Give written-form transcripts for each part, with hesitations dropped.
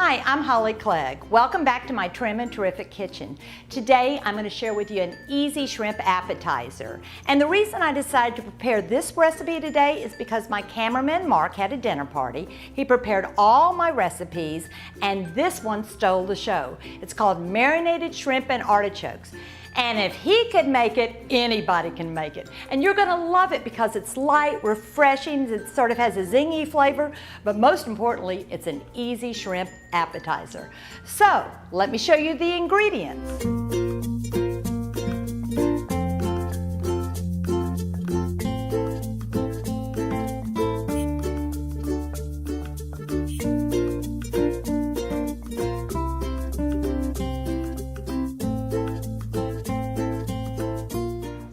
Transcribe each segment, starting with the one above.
Hi, I'm Holly Clegg. Welcome back to my Trim and Terrific Kitchen. Today I'm going to share with you an easy shrimp appetizer. And the reason I decided to prepare this recipe today is because my cameraman Mark had a dinner party. He prepared all my recipes and this one stole the show. It's called Marinated Shrimp and Artichokes. And if he could make it, anybody can make it. And you're gonna love it because it's light, refreshing, it sort of has a zingy flavor, but most importantly, it's an easy shrimp appetizer. So, let me show you the ingredients.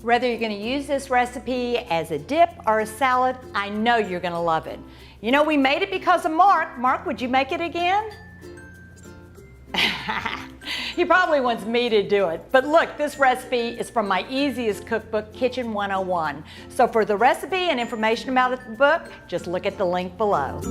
Whether you're going to use this recipe as a dip or a salad, I know you're going to love it. You know, we made it because of Mark. Mark, would you make it again? He probably wants me to do it. But look, this recipe is from my easiest cookbook, Kitchen 101. So for the recipe and information about the book, just look at the link below.